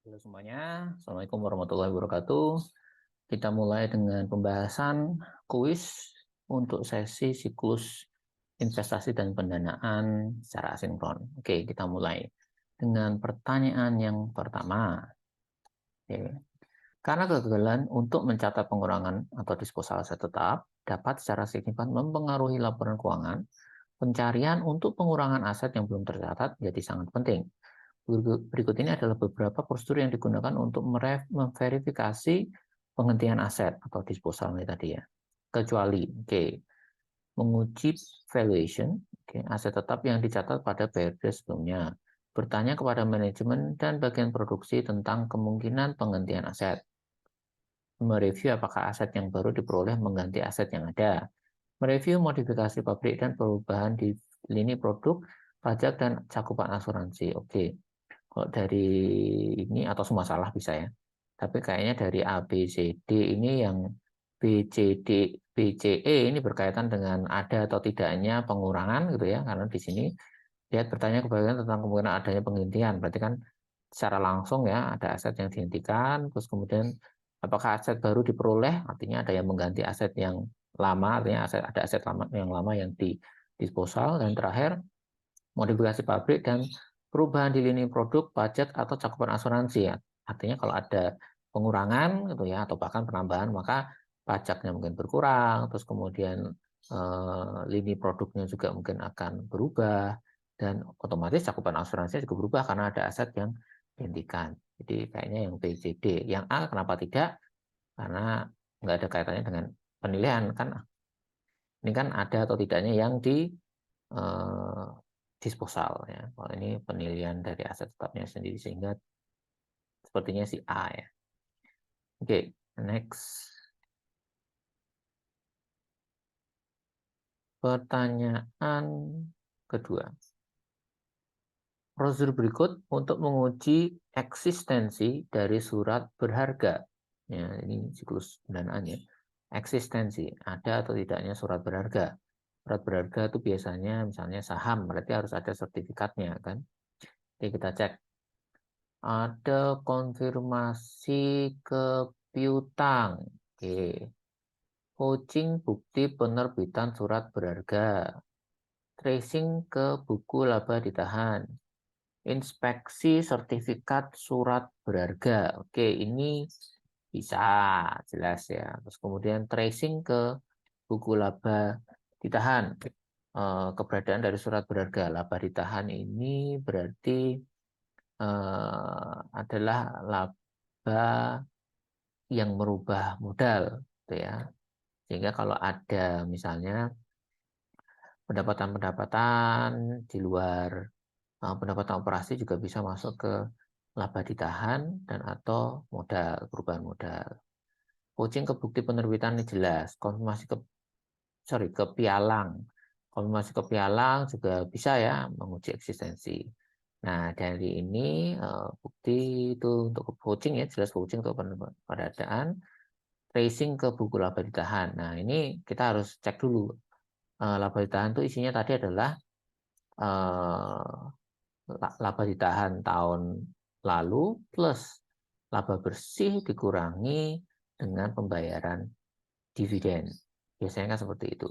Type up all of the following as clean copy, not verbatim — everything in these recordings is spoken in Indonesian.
Halo semuanya, Assalamualaikum warahmatullahi wabarakatuh. Kita mulai dengan pembahasan kuis untuk sesi siklus investasi dan pendanaan secara asinkron. Oke, kita mulai dengan pertanyaan yang pertama. Oke. Karena kegagalan untuk mencatat pengurangan atau disposal aset tetap dapat secara signifikan mempengaruhi laporan keuangan, pencarian untuk pengurangan aset yang belum tercatat jadi sangat penting. Berikut ini adalah beberapa prosedur yang digunakan untuk memverifikasi penghentian aset atau disposal ini tadi ya. Kecuali, menguji valuation, aset tetap yang dicatat pada periode sebelumnya. Bertanya kepada manajemen dan bagian produksi tentang kemungkinan penghentian aset. Mereview apakah aset yang baru diperoleh mengganti aset yang ada. Mereview modifikasi pabrik dan perubahan di lini produk, pajak, dan cakupan asuransi. Oke. Kalau dari ini atau semua salah bisa ya. Tapi kayaknya dari A, B, C, D ini yang B, C, D, B, C, E ini berkaitan dengan ada atau tidaknya pengurangan gitu ya. Karena di sini lihat bertanya kebanyakan tentang kemungkinan adanya penghentian. Berarti kan secara langsung ya ada aset yang dihentikan, terus kemudian apakah aset baru diperoleh, artinya ada yang mengganti aset yang lama, artinya ada aset lama yang di disposal, dan terakhir modifikasi pabrik dan perubahan di lini produk, pajak, atau cakupan asuransi ya. Artinya kalau ada pengurangan gitu ya, atau bahkan penambahan, maka pajaknya mungkin berkurang, terus kemudian lini produknya juga mungkin akan berubah, dan otomatis cakupan asuransinya juga berubah karena ada aset yang dihentikan. Jadi kayaknya yang B, C, D. Yang A kenapa tidak? Karena nggak ada kaitannya dengan penilaian kan. Ini kan ada atau tidaknya yang di eh, disposal ya. Kalau ini penilaian dari aset tetapnya sendiri sehingga sepertinya si A ya. Oke, next. Pertanyaan kedua. Prosedur berikut untuk menguji eksistensi dari surat berharga. Ya, ini siklus pendanaannya. Eksistensi, ada atau tidaknya surat berharga. Surat berharga itu biasanya misalnya saham, berarti harus ada sertifikatnya kan. Oke, kita cek. Ada konfirmasi ke piutang. Oke. Vouching bukti penerbitan surat berharga. Tracing ke buku laba ditahan. Inspeksi sertifikat surat berharga. Oke, ini bisa jelas ya. Terus kemudian tracing ke buku laba ditahan. Keberadaan dari surat berharga laba ditahan ini berarti adalah laba yang merubah modal, gitu ya. Sehingga kalau ada misalnya pendapatan-pendapatan di luar pendapatan operasi juga bisa masuk ke laba ditahan dan atau modal, perubahan modal. Coaching ke bukti penerbitan ini jelas, konfirmasi ke pialang. Konfirmasi ke pialang juga bisa ya menguji eksistensi. Nah, dari ini bukti itu untuk coaching ya, jelas coaching untuk pendanaan, tracing ke buku laba ditahan. Nah, ini kita harus cek dulu. Laba ditahan itu isinya tadi adalah laba ditahan tahun lalu plus laba bersih dikurangi dengan pembayaran dividen. Biasanya kan seperti itu.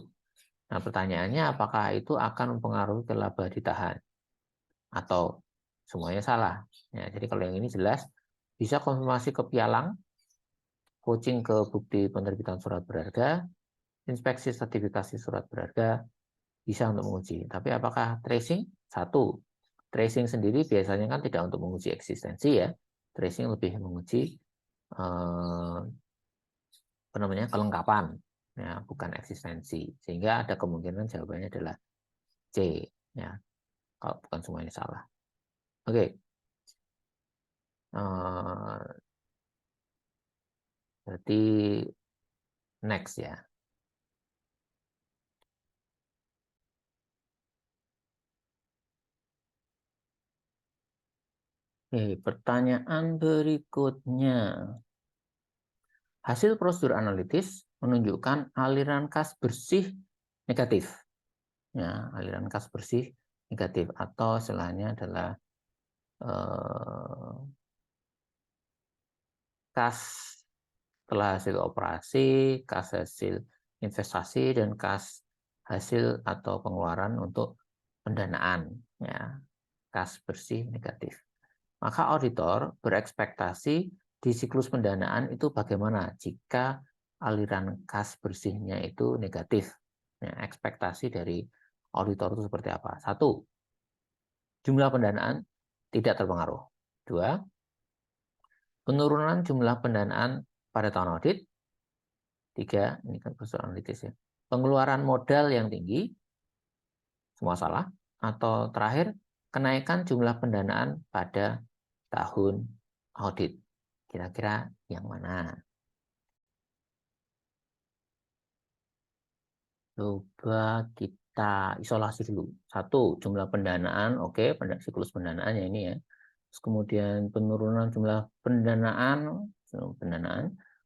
Nah, pertanyaannya apakah itu akan mempengaruhi ke laba ditahan atau semuanya salah? Ya, jadi kalau yang ini jelas bisa konfirmasi ke pialang, coaching ke bukti penerbitan surat berharga, inspeksi sertifikasi surat berharga, bisa untuk menguji. Tapi apakah tracing? Satu, tracing sendiri biasanya kan tidak untuk menguji eksistensi ya. Tracing lebih menguji apa namanya kelengkapan, ya, bukan eksistensi. Sehingga ada kemungkinan jawabannya adalah C, ya, kalau bukan semuanya salah. Oke, berarti next ya. Oke, pertanyaan berikutnya. Hasil prosedur analitis menunjukkan aliran kas bersih negatif. Ya, aliran kas bersih negatif atau istilahnya adalah kas setelah hasil operasi, kas hasil investasi, dan kas hasil atau pengeluaran untuk pendanaan. Ya, kas bersih negatif. Maka auditor berekspektasi di siklus pendanaan itu bagaimana jika aliran kas bersihnya itu negatif. Ya, ekspektasi dari auditor itu seperti apa? 1, jumlah pendanaan tidak terpengaruh. 2, penurunan jumlah pendanaan pada tahun audit. 3, ini kan persoalan analitis ya. Pengeluaran modal yang tinggi, semua salah. Atau terakhir, kenaikan jumlah pendanaan pada tahun audit. Kira-kira yang mana? Coba kita isolasi dulu. 1, jumlah pendanaan, oke, siklus pendanaan ya ini ya. Terus kemudian penurunan jumlah pendanaan,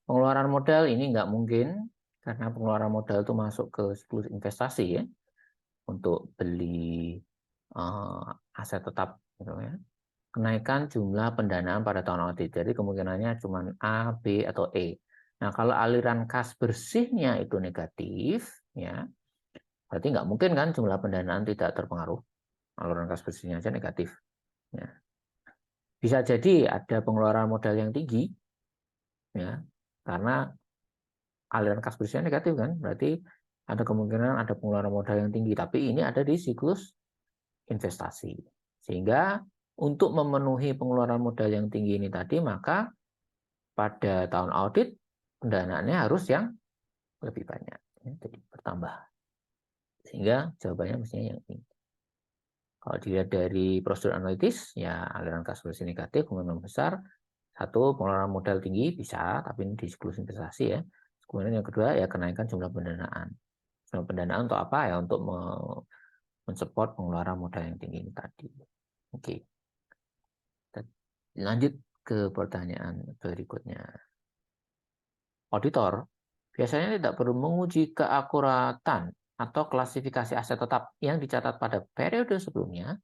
pengeluaran modal ini nggak mungkin, karena pengeluaran modal itu masuk ke siklus investasi ya, untuk beli aset tetap gitu ya. Kenaikan jumlah pendanaan pada tahun audit. Jadi kemungkinannya cuma A, B, atau E. Nah, kalau aliran kas bersihnya itu negatif, ya, berarti nggak mungkin kan jumlah pendanaan tidak terpengaruh. Aliran kas bersihnya aja negatif. Ya. Bisa jadi ada pengeluaran modal yang tinggi, ya, karena aliran kas bersihnya negatif kan, berarti ada kemungkinan ada pengeluaran modal yang tinggi. Tapi ini ada di siklus investasi. Sehingga untuk memenuhi pengeluaran modal yang tinggi ini tadi, maka pada tahun audit pendanaannya harus yang lebih banyak, jadi bertambah. Sehingga jawabannya mestinya yang ini. Kalau dilihat dari prosedur analitis, ya aliran kas bersih negatif kemungkinan besar. 1, pengeluaran modal tinggi bisa, tapi ini di siklus investasi ya. Kemudian yang kedua ya kenaikan jumlah pendanaan. Jumlah pendanaan untuk apa ya? Untuk mensupport pengeluaran modal yang tinggi ini tadi. Oke. Lanjut ke pertanyaan berikutnya. Auditor biasanya tidak perlu menguji keakuratan atau klasifikasi aset tetap yang dicatat pada periode sebelumnya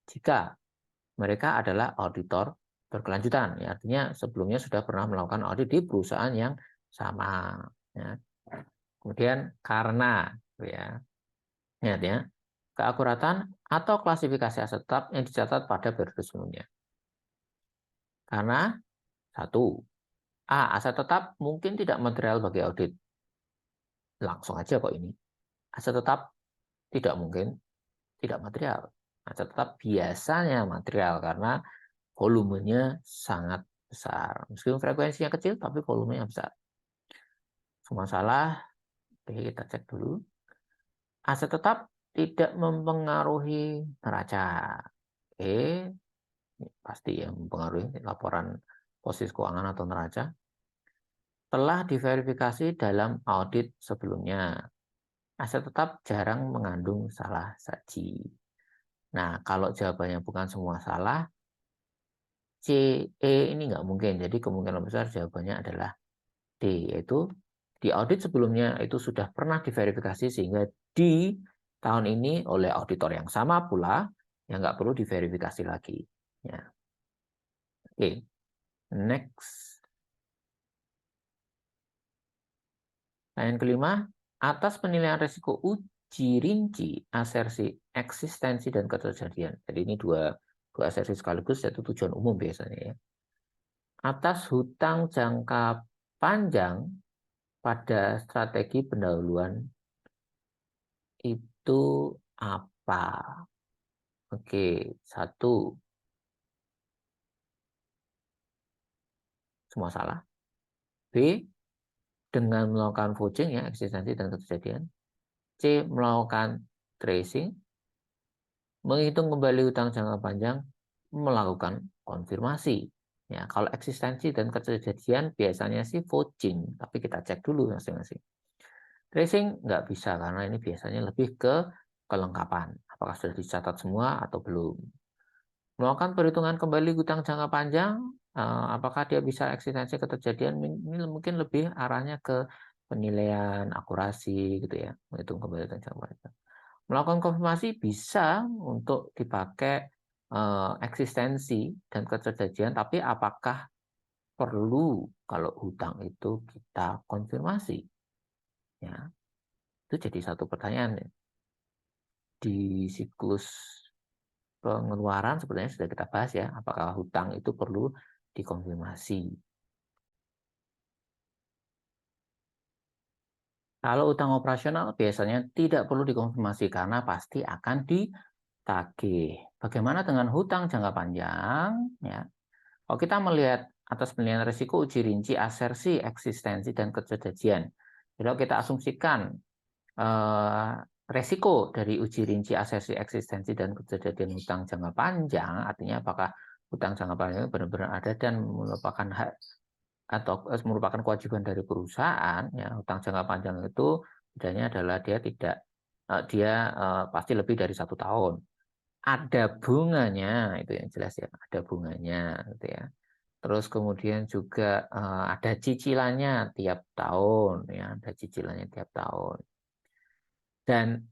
jika mereka adalah auditor berkelanjutan. Ya, artinya sebelumnya sudah pernah melakukan audit di perusahaan yang sama. Ya. Kemudian karena ya, keakuratan atau klasifikasi aset tetap yang dicatat pada periode sebelumnya. Karena 1, aset tetap mungkin tidak material bagi audit. Langsung aja kok ini. Aset tetap tidak mungkin tidak material. Aset tetap biasanya material karena volumenya sangat besar. Meskipun frekuensinya kecil, tapi volumenya besar. Semua salah. Oke, kita cek dulu. Aset tetap tidak mempengaruhi neraca. Oke, pasti ya mempengaruhi laporan posisi keuangan atau neraca. Telah diverifikasi dalam audit sebelumnya. Aset tetap jarang mengandung salah saji. Nah, kalau jawabannya bukan semua salah, C, E ini nggak mungkin. Jadi kemungkinan besar jawabannya adalah D, yaitu di audit sebelumnya itu sudah pernah diverifikasi sehingga di tahun ini oleh auditor yang sama pula yang nggak perlu diverifikasi lagi. Ya. Oke, next. Yang kelima, atas penilaian risiko uji rinci asersi eksistensi dan keterjadian. Jadi ini dua asersi sekaligus, yaitu tujuan umum biasanya ya. Atas hutang jangka panjang pada strategi pendahuluan itu apa? Oke, 1, semua salah. B, dengan melakukan vouching ya, eksistensi dan keterjadian. C, melakukan tracing. Menghitung kembali hutang jangka panjang, melakukan konfirmasi. Ya, kalau eksistensi dan keterjadian biasanya sih vouching, tapi kita cek dulu masing-masing. Tracing nggak bisa karena ini biasanya lebih ke kelengkapan. Apakah sudah dicatat semua atau belum. Melakukan perhitungan kembali hutang jangka panjang, apakah dia bisa eksistensi keterjadian, ini mungkin lebih arahnya ke penilaian akurasi gitu ya, menghitung kembali hutang jangka panjang. Melakukan konfirmasi bisa untuk dipakai eksistensi dan keterjadian, tapi apakah perlu kalau hutang itu kita konfirmasi? Ya, itu jadi satu pertanyaan. Di siklus pengeluaran sebenarnya sudah kita bahas ya, apakah hutang itu perlu dikonfirmasi. Kalau utang operasional biasanya tidak perlu dikonfirmasi karena pasti akan ditagih. Bagaimana dengan hutang jangka panjang? Ya, kalau kita melihat atas penilaian risiko, uji rinci, asersi, eksistensi, dan kejadian. Jadi kalau kita asumsikan resiko dari uji rinci, asersi, eksistensi, dan kejadian hutang jangka panjang, artinya apakah hutang jangka panjang benar-benar ada dan merupakan hak atau merupakan kewajiban dari perusahaan. Ya, hutang jangka panjang itu bedanya adalah dia tidak pasti lebih dari 1 tahun. Ada bunganya, itu yang jelas ya, ada bunganya, gitu ya. Terus kemudian juga ada cicilannya tiap tahun, ya, ada cicilannya tiap tahun. Dan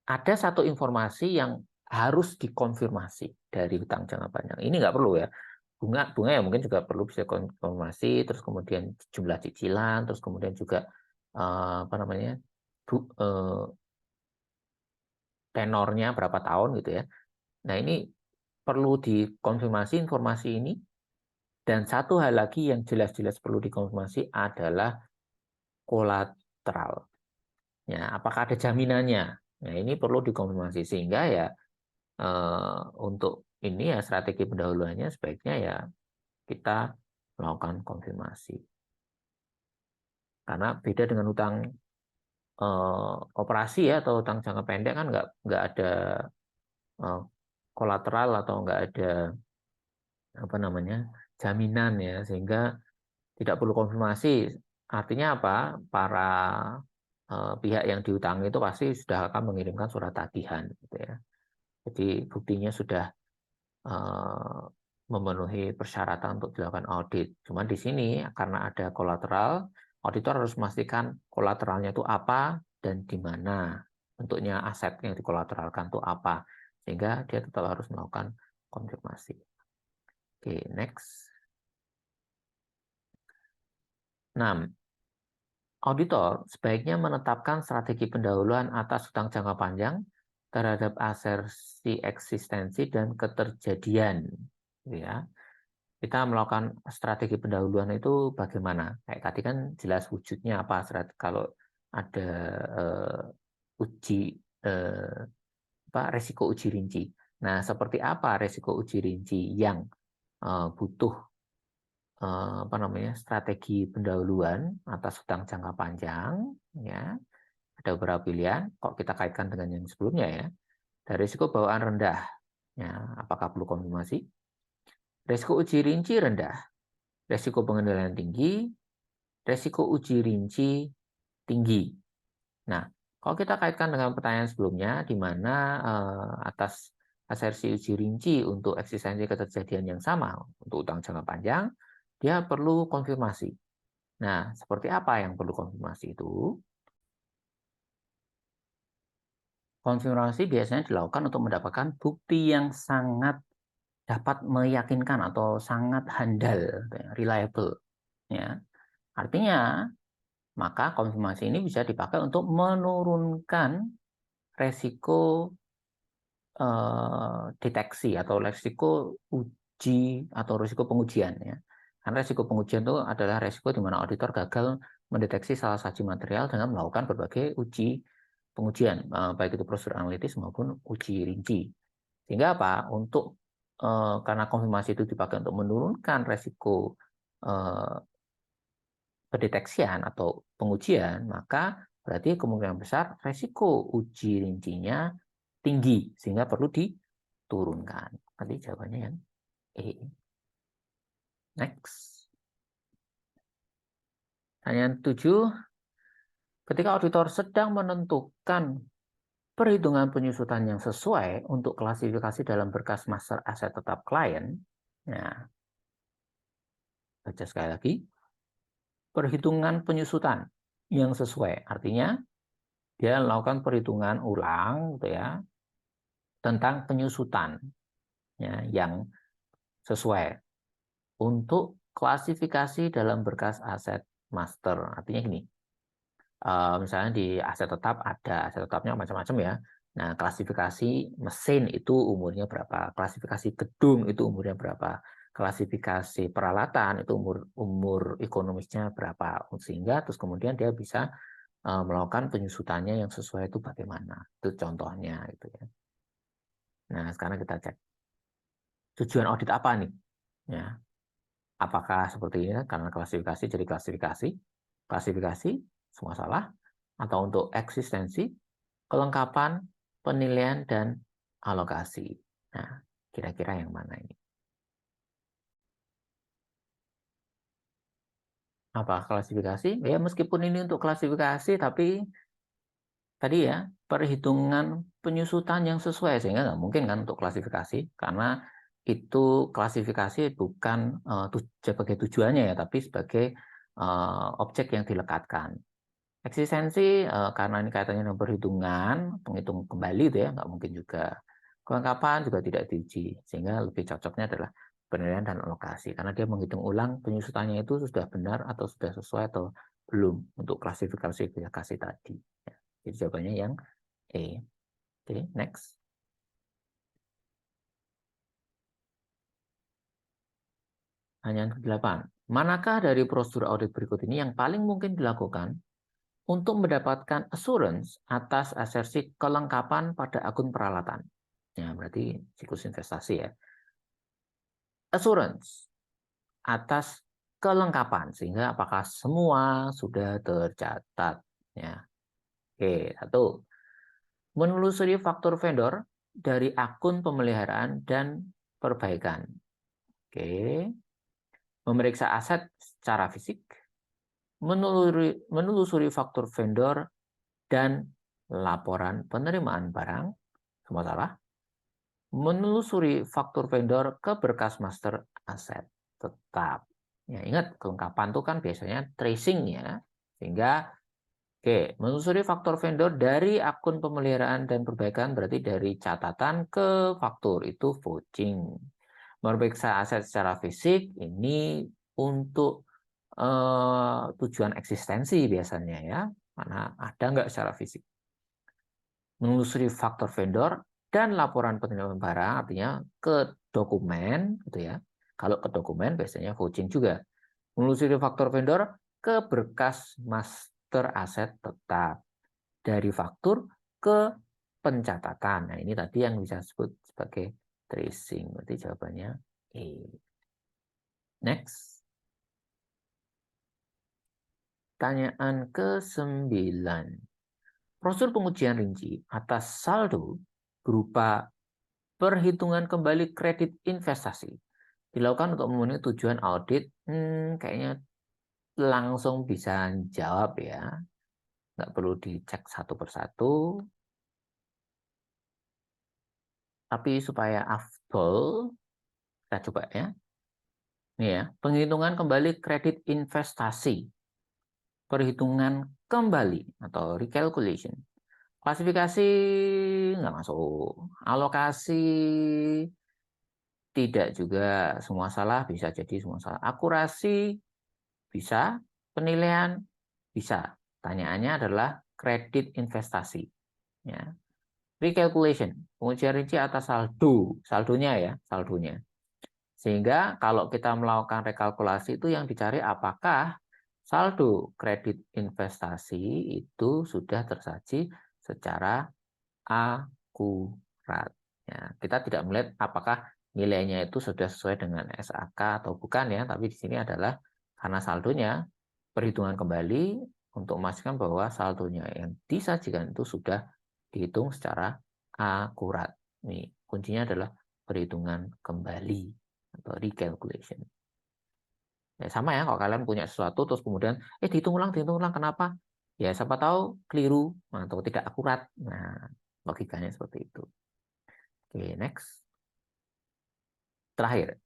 ada satu informasi yang harus dikonfirmasi dari hutang jangka panjang. Ini nggak perlu ya. Bunga ya mungkin juga perlu bisa konfirmasi, terus kemudian jumlah cicilan, terus kemudian juga apa namanya tenornya berapa tahun gitu ya. Nah ini perlu dikonfirmasi informasi ini. Dan satu hal lagi yang jelas-jelas perlu dikonfirmasi adalah kolateral. Ya, apakah ada jaminannya? Nah ini perlu dikonfirmasi sehingga ya untuk ini ya strategi pendahuluannya sebaiknya ya kita melakukan konfirmasi. Karena beda dengan hutang operasi ya atau hutang jangka pendek kan nggak ada kolateral atau nggak ada apa namanya jaminan ya sehingga tidak perlu konfirmasi. Artinya apa? Para pihak yang diutangi itu pasti sudah akan mengirimkan surat tagihan, gitu ya. Jadi buktinya sudah memenuhi persyaratan untuk dilakukan audit. Cuma di sini karena ada kolateral, auditor harus memastikan kolateralnya itu apa dan di mana bentuknya aset yang dikolateralkan itu apa, sehingga dia tetap harus melakukan konfirmasi. Oke, next. 6. Auditor sebaiknya menetapkan strategi pendahuluan atas hutang jangka panjang terhadap asersi eksistensi dan keterjadian. Ya, kita melakukan strategi pendahuluan itu bagaimana? Kayak tadi kan jelas wujudnya apa kalau ada uji resiko uji rinci. Nah, seperti apa resiko uji rinci yang butuh apa namanya strategi pendahuluan atas hutang jangka panjang? Ya, ada beberapa pilihan. Kok kita kaitkan dengan yang sebelumnya ya? Dari risiko bawaan rendah. Ya, apakah perlu konfirmasi? Risiko uji rinci rendah, risiko pengendalian tinggi, risiko uji rinci tinggi. Nah, kalau kita kaitkan dengan pertanyaan sebelumnya, di mana atas asersi uji rinci untuk eksistensi keterjadian yang sama untuk utang jangka panjang, dia perlu konfirmasi. Nah, seperti apa yang perlu konfirmasi itu? Konfirmasi biasanya dilakukan untuk mendapatkan bukti yang sangat dapat meyakinkan atau sangat handal, reliable. Ya. Artinya, maka konfirmasi ini bisa dipakai untuk menurunkan resiko deteksi atau resiko uji atau resiko pengujian. Ya. Karena resiko pengujian itu adalah resiko di mana auditor gagal mendeteksi salah satu material dengan melakukan berbagai uji pengujian, baik itu prosedur analitis maupun uji rinci. Sehingga apa? Untuk karena konfirmasi itu dipakai untuk menurunkan resiko pendeteksian atau pengujian, maka berarti kemungkinan besar resiko uji rincinya tinggi sehingga perlu diturunkan. Nanti jawabannya yang E. Next. Pertanyaan 7. Ketika auditor sedang menentukan perhitungan penyusutan yang sesuai untuk klasifikasi dalam berkas master aset tetap klien, nah, baca sekali lagi, perhitungan penyusutan yang sesuai, artinya dia melakukan perhitungan ulang, gitu ya, tentang penyusutan ya, yang sesuai untuk klasifikasi dalam berkas aset master. Artinya gini, misalnya di aset tetap ada aset tetapnya macam-macam ya. Nah, klasifikasi mesin itu umurnya berapa, klasifikasi gedung itu umurnya berapa, klasifikasi peralatan itu umur ekonomisnya berapa, sehingga terus kemudian dia bisa melakukan penyusutannya yang sesuai itu bagaimana. Itu contohnya itu ya. Nah, sekarang kita cek tujuan audit apa nih? Ya, apakah seperti ini karena klasifikasi jadi klasifikasi semua salah, atau untuk eksistensi, kelengkapan, penilaian, dan alokasi. Nah, kira-kira yang mana ini? Apa klasifikasi? Ya, meskipun ini untuk klasifikasi, tapi tadi ya, perhitungan penyusutan yang sesuai, sehingga nggak mungkin kan untuk klasifikasi, karena itu klasifikasi bukan sebagai tujuannya ya, tapi sebagai objek yang dilekatkan. Eksistensi karena ini kaitannya dengan perhitungan, penghitung kembali itu ya, nggak mungkin juga. Kelengkapan juga tidak diuji, sehingga lebih cocoknya adalah penilaian dan alokasi, karena dia menghitung ulang penyusutannya itu sudah benar atau sudah sesuai atau belum untuk klasifikasi tadi. Ya, jadi jawabannya yang E. Oke, next. Pertanyaan ke-8. Manakah dari prosedur audit berikut ini yang paling mungkin dilakukan untuk mendapatkan assurance atas asersi kelengkapan pada akun peralatan? Ya, berarti siklus investasi ya. Assurance atas kelengkapan, sehingga apakah semua sudah tercatat. Ya. Oke, satu. Menelusuri faktur vendor dari akun pemeliharaan dan perbaikan. Oke. Memeriksa aset secara fisik, menelusuri faktur vendor dan laporan penerimaan barang, semua salah. Menelusuri faktur vendor ke berkas master aset tetap. Ya, ingat kelengkapan itu kan biasanya tracing ya, sehingga oke, menelusuri faktur vendor dari akun pemeliharaan dan perbaikan berarti dari catatan ke faktur itu vouching. Memeriksa aset secara fisik ini untuk tujuan eksistensi biasanya ya, mana ada nggak secara fisik. Menelusuri faktor vendor dan laporan penerimaan barang, artinya ke dokumen gitu ya. Kalau ke dokumen biasanya vouching juga. Menelusuri faktor vendor ke berkas master aset tetap, dari faktur ke pencatatan. Nah, ini tadi yang bisa disebut sebagai tracing. Berarti jawabannya E. Next. Pertanyaan ke-9. Prosedur pengujian rinci atas saldo berupa perhitungan kembali kredit investasi dilakukan untuk memenuhi tujuan audit. Kayaknya langsung bisa jawab ya. Nggak perlu dicek satu persatu. Tapi supaya afdol, kita coba ya. Ini ya, penghitungan kembali kredit investasi. Perhitungan kembali atau recalculation. Klasifikasi nggak masuk. Alokasi tidak juga, semua salah, bisa jadi semua salah. Akurasi bisa, penilaian bisa. Tanyaannya adalah kredit investasi. Ya. Recalculation, pengujian rinci atas saldo, saldonya ya, saldonya. Sehingga kalau kita melakukan rekalkulasi itu yang dicari apakah saldo kredit investasi itu sudah tersaji secara akurat. Ya, kita tidak melihat apakah nilainya itu sudah sesuai dengan SAK atau bukan ya, tapi di sini adalah karena saldonya perhitungan kembali untuk memastikan bahwa saldonya yang disajikan itu sudah dihitung secara akurat. Nih, kuncinya adalah perhitungan kembali atau recalculation. Ya, sama ya, kalau kalian punya sesuatu terus kemudian dihitung ulang, kenapa? Ya siapa tahu keliru atau tidak akurat. Nah, logikanya seperti itu. Oke, next. Terakhir,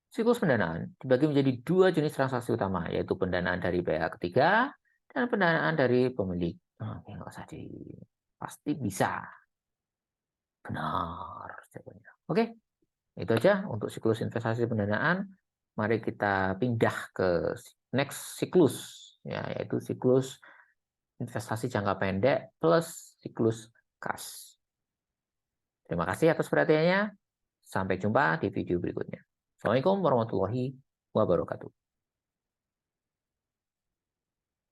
siklus pendanaan dibagi menjadi dua jenis transaksi utama, yaitu pendanaan dari pihak ketiga dan pendanaan dari pemilik. Oke, nggak usah di... Pasti bisa. Benar jawabannya. Oke, itu aja untuk siklus investasi pendanaan. mari kita pindah ke next siklus, ya, yaitu siklus investasi jangka pendek plus siklus kas. Terima kasih atas perhatiannya. Sampai jumpa di video berikutnya. Assalamualaikum warahmatullahi wabarakatuh.